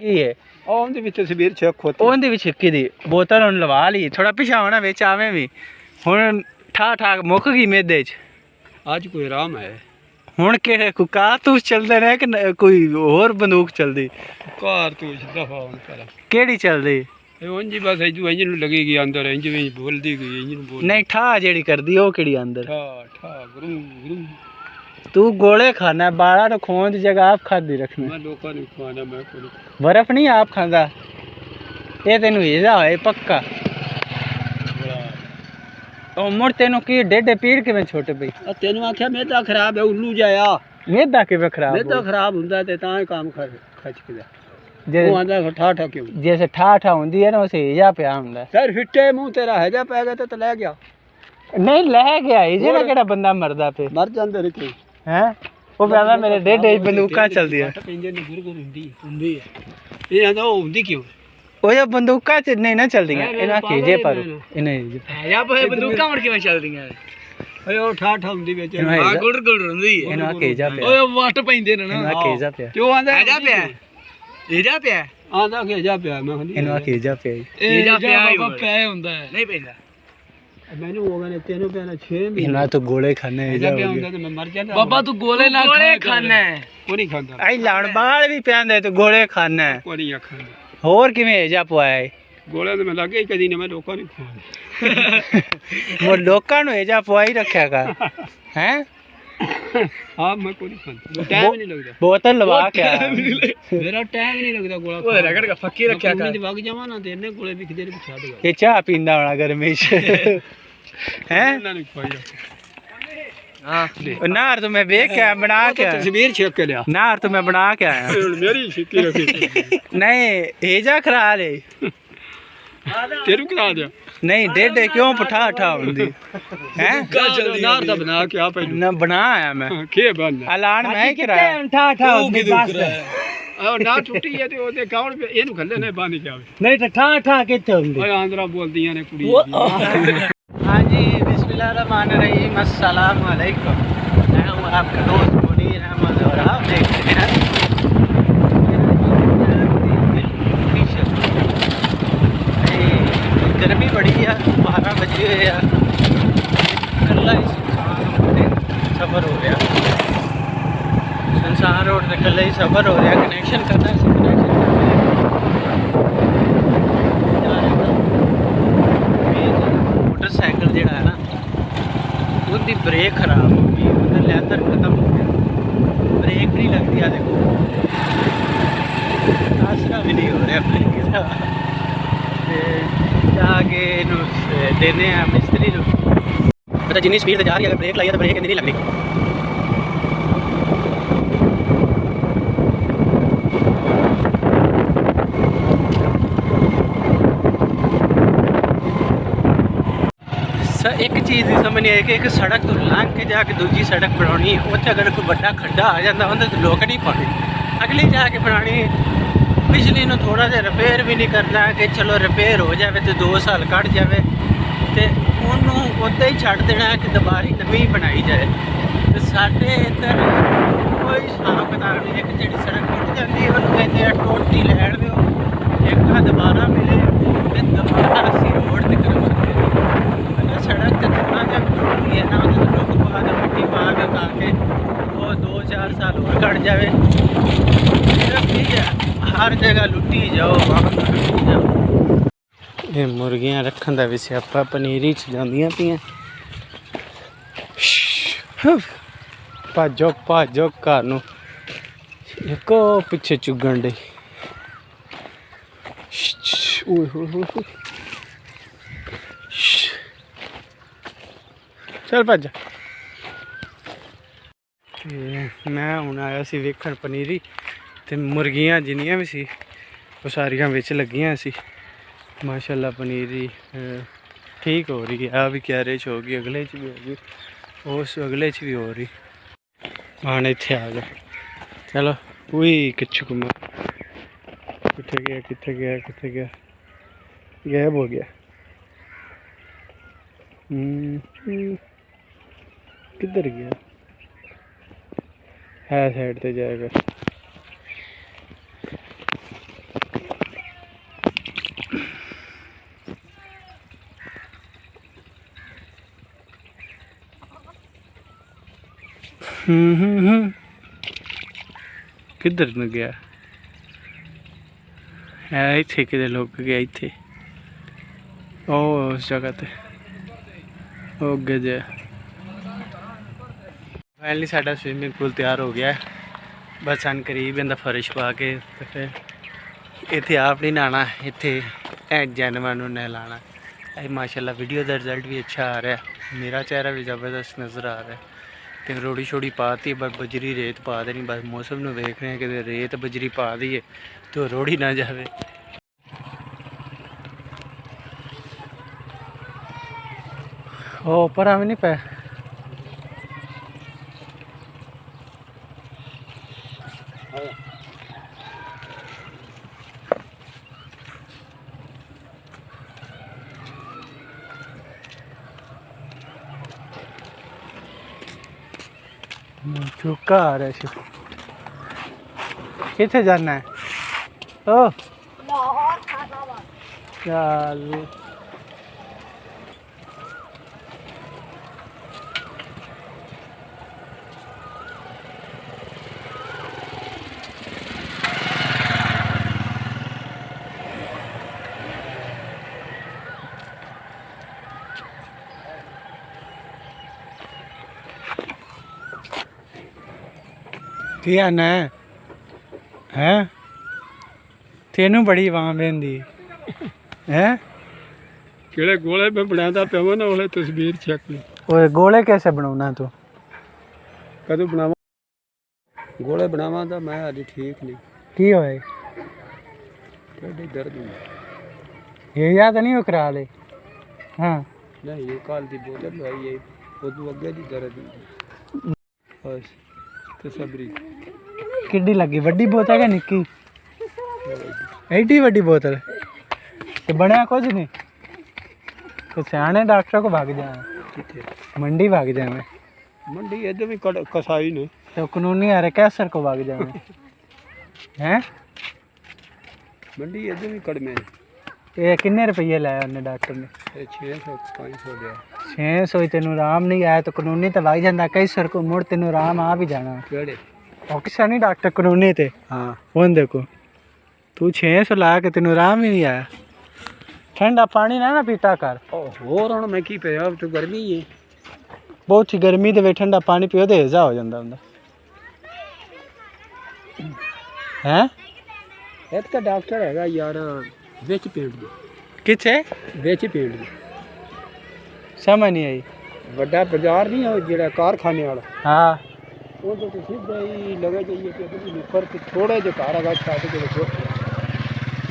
की है ਉਹਦੇ ਵਿੱਚ ਤਸਵੀਰ ਚੈੱਕ ਹੋਤੀ ਉਹਦੇ ਵਿੱਚ ਛਿੱਕੀ ਦੀ ਬੋਤਲ ਹੁਣ ਲਵਾ ਲਈ ਥੋੜਾ ਪਿਛਾਵਣਾ ਵਿੱਚ ਆਵੇਂ ਵੀ ਹੁਣ ਠਾ ਠਾ ਮੁੱਕ ਗਈ ਮੇਦੇ ਚ ਅੱਜ ਕੋਈ ਆਰਾਮ ਹੈ ਹੁਣ ਕਿਹੜੇ ਕੋਈ ਕਾਰਤੂਸ ਚੱਲਦੇ ਨੇ ਕਿ ਕੋਈ ਹੋਰ ਬੰਦੂਕ ਚੱਲਦੀ ਕਾਰਤੂਸ ਦਫਾ ਹੁਣ ਕਰ ਕਿਹੜੀ ਚੱਲਦੀ ਇਹ ਉਂਝ ਬਸ ਇਹ ਇੰਜਨ ਨੂੰ ਲੱਗੇਗੀ ਅੰਦਰ ਇੰਜਨ ਵਿੱਚ ਬੋਲਦੀ ਗਈ ਇੰਜਨ ਨੂੰ ਬੋਲ ਨਹੀਂ ਠਾ ਜਿਹੜੀ ਕਰਦੀ ਉਹ ਕਿਹੜੀ ਅੰਦਰ ਠਾ ਠਾ ਗਰੂ ਗਰੂ तू गोले खाना है बाड़ा तो खोन की जगह आप खादी रखना मैं लोगों ने खाना मैं कोई बर्फ नहीं आप खांदा ये तेनू हीरा है पक्का ओ मुड़ तेनू की डेडे पीड़ किवें छोटे पई तेनू आख्या मेदा खराब है उल्लू जाया मेदा किवें खराब मेदा खराब हुंदा ते तां काम खच के जे वो आंदा ठा ठा क्यों जैसे ठा ठा हुंदी है ना उसे हीरा पिया हुंदा सर फिट्टे मुंह तेरा हैजा पै गया तो ले गया नहीं ले गया ही जेड़ा केड़ा बंदा मरदा पे मर जांदे रे क्यों हैं वो कहता मेरे डेडे बंदूका चलदी है इंजन ने गुरगुर हुंदी है ये आंदा हुंदी क्यों ਉਹ ਜੋ ਬੰਦੂਕਾਂ ਚ ਨਹੀਂ ਨਾ ਚੱਲਦੀਆਂ ਇਹਨਾਂ ਖੇਜੇ ਪਰ ਇਹਨੇ ਜਾਂ ਪਏ ਬੰਦੂਕਾਂ ਮੜ ਕਿਵੇਂ ਚੱਲਦੀਆਂ ਓਏ ਉਹ ਠਾ ਠਾ ਹੁੰਦੀ ਵਿੱਚ ਆ ਗੁੜ ਗੁੜ ਹੁੰਦੀ ਹੈ ਇਹਨਾਂ ਖੇਜਾ ਪਿਆ ਓਏ ਵੱਟ ਪੈਂਦੇ ਨੇ ਨਾ ਇਹਨਾਂ ਖੇਜਾ ਪਿਆ ਕਿਉਂ ਆਂਦਾ ਹੈਜਾ ਪਿਆ ਹੈਜਾ ਪਿਆ ਆਂਦਾ ਖੇਜਾ ਪਿਆ ਮੈਂ ਕਹਿੰਦੀ ਇਹਨਾਂ ਖੇਜਾ ਪਿਆ ਹੈਜਾ ਪਿਆ ਹੀ ਪਿਆ ਹੁੰਦਾ ਨਹੀਂ ਪੈਂਦਾ ਮੈਨੂੰ ਉਹ ਕਹਿੰਦੇ ਤੈਨੂੰ ਪਿਆਣਾ 6 ਮਹੀਨੇ ਇਹਨਾਂ ਤੋਂ ਗੋਲੇ ਖਾਣੇ ਹੈਜਾ ਪਿਆ ਹੁੰਦਾ ਤੇ ਮੈਂ ਮਰ ਜਾਂਦਾ ਬਾਬਾ ਤੂੰ ਗੋਲੇ ਨਾ ਖਾਣਾ ਕੋਈ ਨਹੀਂ ਖਾਂਦਾ ਆਈ ਲਾਣ ਬਾਲ ਵੀ ਪਿਆਂਦੇ ਤੂੰ ਗੋਲੇ ਖਾਣਾ ਕੋਈ ਨਹੀਂ ਖਾਂਦਾ ਹੋਰ ਕਿਵੇਂ ਹੈਜਾ ਪਵਾਇਆ ਗੋਲਿਆਂ ਤੇ ਮੈਂ ਲੱਗੇ ਹੀ ਕਦੀ ਨਹੀਂ ਮੈਂ ਲੋਕਾਂ ਨੂੰ ਖਵਾਉਂਦਾ ਉਹ ਲੋਕਾਂ ਨੂੰ ਹੈਜਾ ਪਵਾਈ ਰੱਖਿਆ ਕਰ ਹੈ ਹਾਂ ਮੈਂ ਕੋਈ ਨਹੀਂ ਖਾਂਦਾ ਟਾਈਮ ਨਹੀਂ ਲੱਗਦਾ ਬੋਤਲ ਲਵਾ ਕੇ ਆ ਮੇਰਾ ਟਾਈਮ ਨਹੀਂ ਲੱਗਦਾ ਗੋਲਾ ਓਏ ਰਗੜ ਕੇ ਫੱਕੀ ਰੱਖਿਆ ਕਰ ਵਗ ਜਾਵਾਂ ਨਾ ਤੇ ਇਹਨੇ ਗੋਲੇ ਵਿਖਦੇ ਨੇ ਛੱਡ ਗਿਆ ਇਹ ਚਾਹ ਪੀਂਦਾ ਹੋਣਾ ਗਰਮੀ ਚ ਹੈ ਇਹਨਾਂ ਨੂੰ ਖਵਾਈ हाँ नार तो मैं देख के बना के तस्वीर छेक के लिया नार तो मैं बना के आया मेरी शिक्की रखी नहीं हेजा खरा ले तेरू करा दिया नहीं डेडे क्यों पठा ठा हुंदी हैं नार तो बना के आप ना बनाया मैं के बन ऐलान मैं कराया ठा ठा हुंदी और ना टूटी है ते ओदे गाउन पे एनु खल्ले ने बांध के आवे नहीं ठा ठा किथे हुंदी ओए आंद्रा बोलदियां ने कुड़ी हाँ जी बिस्मिल्लाहिर्रहमानिर्रहीम अस्सलाम वालेकुम मैं हूँ आपका दोस्त मुनीर अहमद और आप देख रहे हैं गर्मी बड़ी है 12 बजे हुए है कल्ला ही सफ़र हो रहा सुनसान रोड से कल्ला ही सफ़र हो रहा कनेक्शन करना है मोटरसाइकिल जोड़ा है ना उसकी ब्रेक खराब हो गई उधर लैदर खत्म हो गया ब्रेक नहीं लगती है देखो आसरा भी नहीं हो रहा ब्रेक का जाके देने हैं मिस्त्री पता जिनी स्पीड से जा रही है अगर ब्रेक लाइए तो ब्रेक नहीं लग रही एक चीज़ नहीं समझ नहीं आई कि एक सड़क तो लंघ के जाके दूसरी सड़क बनानी है उत्थे अगर कोई बड़ा खड्डा आ जाता उन्हें तो लोग नहीं पाने अगली जाके बनानी पिछली नूं थोड़ा जिहा रिपेयर भी नहीं करना कि चलो रिपेयर हो जाए तो 2 साल कट जाए तो उन्होंने उत्ते ही छड्ड देना कि दोबारी नवी बनाई जाए तो साढ़े इधर कोई हिसाब किताब नहीं एक जी सड़क टुट जाती है उन्होंने कहते हैं टोटी लैण दो एक दोबारा मिले तो दोबारा असी रोड तक कर सकते सड़क तो जितना जब टूटी है ना तो लोग पा के मिट्टी पा के ताकि वो 2-4 साल और कट जाए सिर्फ ठीक है हर जगह लुटी जाओ वहाँ लुटी जाओ ये मुर्गियां रखने का भी स्यापा पनीरी च जांदियां पियां भाजो घर नूं एक पिछे चुगन डई चल भज मैं हुण आया सी वेखण पनीरी ते मुर्गियां जिन्नियां भी सी वो सारियां विच लगियां सी माशाल्लाह पनीरी ठीक हो रही है। भी क्यारे च होगी अगले च भी होगी उस अगले च भी हो रही मान इत्थे आ गए चलो कोई किच्छु घुमा कित्थे गया कित्थे गया कित्थे गया गायब हो गया किधर गया है साइड पे जाएगा किधर न गया है इत्थे किधर लोग गया इत्थे ओ उस जगह ते ओ गजे फाइनली साडा स्विमिंग पूल तैयार हो गया है बस सन करीब इंदा फर्श पा के ते फिर इत्थे आप नहीं नहाना इत्थे जानवर नूं नहलाना माशाल्लाह वीडियो का रिजल्ट भी अच्छा आ रहा है मेरा चेहरा भी ज़बरदस्त नज़र आ रहा है तो रोड़ी छोड़ी पाती बस बजरी रेत पा देनी बस मौसम में देख रहे हैं कि रेत बजरी पा दी है तो रोड़ी ना जाए ओ पर हमें नहीं पे चुका आ रहा है किथे जाना है ओ चल क्या ना है तेनू बड़ी आवाम लेंदी है ਕਿਹੜੇ ਗੋਲੇ ਮੈਂ ਬਣਾਉਂਦਾ ਪਿਆ ਨਾ ਉਹਲੇ ਤਸਵੀਰ ਚੈੱਕ ਲਈ ओए गोले कैसे बनाना तू ਕਦੋਂ ਬਣਾਵਾਂ ਗੋਲੇ ਬਣਾਵਾਂ ਤਾਂ ਮੈਂ ਅੱਜ ਠੀਕ ਨਹੀਂ की होए ਢਿੱਡ ਦਰਦ ਹੁੰਦਾ ये याद नहीं हो करा ले हाँ ਨਹੀਂ ਇਹ ਕੱਲ ਦੀ ਬੋਤਲ ਲਵਾਈ ਹੈ ਉਦੋਂ ਅੱਗੇ ਦੀ ਦਰਦ ਹੁੰਦੀ ਬਸ ਤਸਬਰੀ किड्डी लगी वड्डी बोतल है निक्की एडी वड्डी बोतल ते बनया कुछ नहीं तो सियाने डॉक्टर को भाग जाए ਕਿੱਥੇ मंडी भाग जाए ਮੰਡੀ ਇੱਧਰ ਵੀ ਕਸਾਈ ਨੇ तो कानूनी आ रहे कैसर को भाग जाए हैं ਮੰਡੀ ਇੱਧਰ ਵੀ ਕੜਮੇ ਨੇ ये किन्ने रुपये लाया उन्हें डॉक्टर ने ਇਹ 600 500 ਲਿਆ 600 तेन आराम नहीं आया तो कानूनी तो भाग जाता कैसर को मुड़ तेन आराम आ भी जाना ਕਿਹੜੇ किसा नहीं डॉक्टर कानूनी थे ਹਾਂ कौन देखो तू 600 ला के तेन आराम ही नहीं आया ठंडा पानी ना पीता कर ਹੋਰ ਹੁਣ ਮੈਂ ਕੀ ਪਿਆ ਤੂੰ ਗਰਮੀ ਹੈ बहुत ही गर्मी दे वे ठंडा पानी पियो तो हेजा हो जाता हुंदा हैं ਇੱਕ ਤਾਂ ਡਾਕਟਰ ਹੈਗਾ ਯਾਰ ਵਿੱਚ ਪਿੰਡ ਦੇ किथे ਵਿੱਚ ਪਿੰਡ ਦੇ समझ नहीं आई ਵੱਡਾ ਬਾਜ਼ਾਰ ਨਹੀਂ ਉਹ ਜਿਹੜਾ ਕਾਰਖਾਨੇ ਵਾਲਾ हाँ ਉਹ ਤੋਂ ਸਿੱਧਾ ਹੀ ਲਗਾ ਜਾਈਏ ਤੇ ਉਹਦੇ ਉੱਪਰ ਤੇ ਥੋੜੇ ਜਿਹਾ ਘਰ ਹੈਗਾ ਛੱਡ ਕੇ ਦੇਖੋ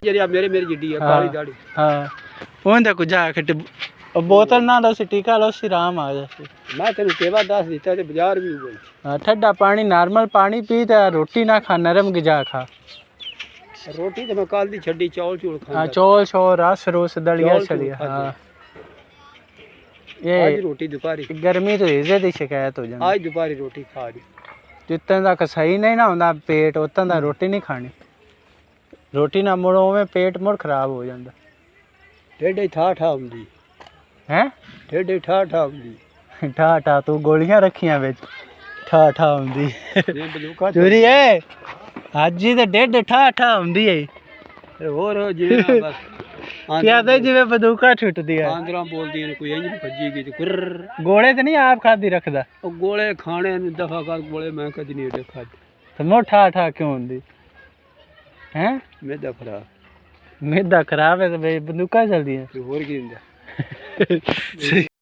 ਜਿਹੜੀ ਆ ਮੇਰੀ ਜਿੱਡੀ ਆ ਕਾਲੀ ਦਾੜੀ हाँ ਉਹਦਾ ਕੁ ਜਾ ਕੇ बोतल ना दो टीका लो सी आराम आ जाए ਮੈਂ ਤੈਨੂੰ ਕਿਹਾ ਦੱਸ ਦਿੱਤਾ ਤੇ ਬਾਜ਼ਾਰ ਵੀ ਹੋਈ हाँ ठंडा पानी नॉर्मल पानी पी ते रोटी ना खा नरम गिजा खा ਰੋਟੀ ਤੇ ਮੈਂ ਕੱਲ ਦੀ ਛੱਡੀ ਚੌਲ ਚੂਲ हाँ ਖਾਂਦਾ चौल शोल रस रोस दलिया चौल छड़िया खाते। हाँ ਅੱਜ ये ਰੋਟੀ ਦੁਪਹਿਰੀ गर्मी तो इजे दी शिकायत हो जाती ਅੱਜ ਦੁਪਹਿਰੀ ਰੋਟੀ ਖਾ ਲਈ जितने तक सही नहीं ना होता पेट उतने तक रोटी नहीं खानी रोटी ना मुड़ो में पेट मुड़ खराब हो जाता ਢੇਡੇ ਠਾ ਠਾ ਹੁੰਦੀ हैं ਢੇਡੇ ਠਾ ਠਾ ਹੁੰਦੀ ठा ठा तू गोलियां रखियां बिच ठा ठा हुंदी ਇਹ ਬਲੂਕਾ चोरी है आज ही तो डेढ़ ठा ठा हुंदी है ਹੋਰ ਜਿਵੇਂ ਬਸ प्यादे जिवें बंदूका छुटदी है ਆਂਦਰਾਂ ਬੋਲਦੀਆਂ ਨੇ ਕੋਈ ਇੰਜ ਭੱਜੀ ਗਈ ਤੇ ਕੁਰ गोले तो नहीं आप खादी रखदा ਉਹ ਗੋਲੇ ਖਾਣੇ ਨੂੰ ਦਫਾ ਕਰ ਗੋਲੇ ਮੈਂ ਕਦੀ ਨਹੀਂ ਏਡੇ ਖਾਦੇ तो मो ठा ठा क्यों हुंदी हैं ਮੇਦਾ ਖਰਾ मेदा खराब है तो बंदूका चलदी है ਤੇ ਹੋਰ ਕੀ ਹੁੰਦਾ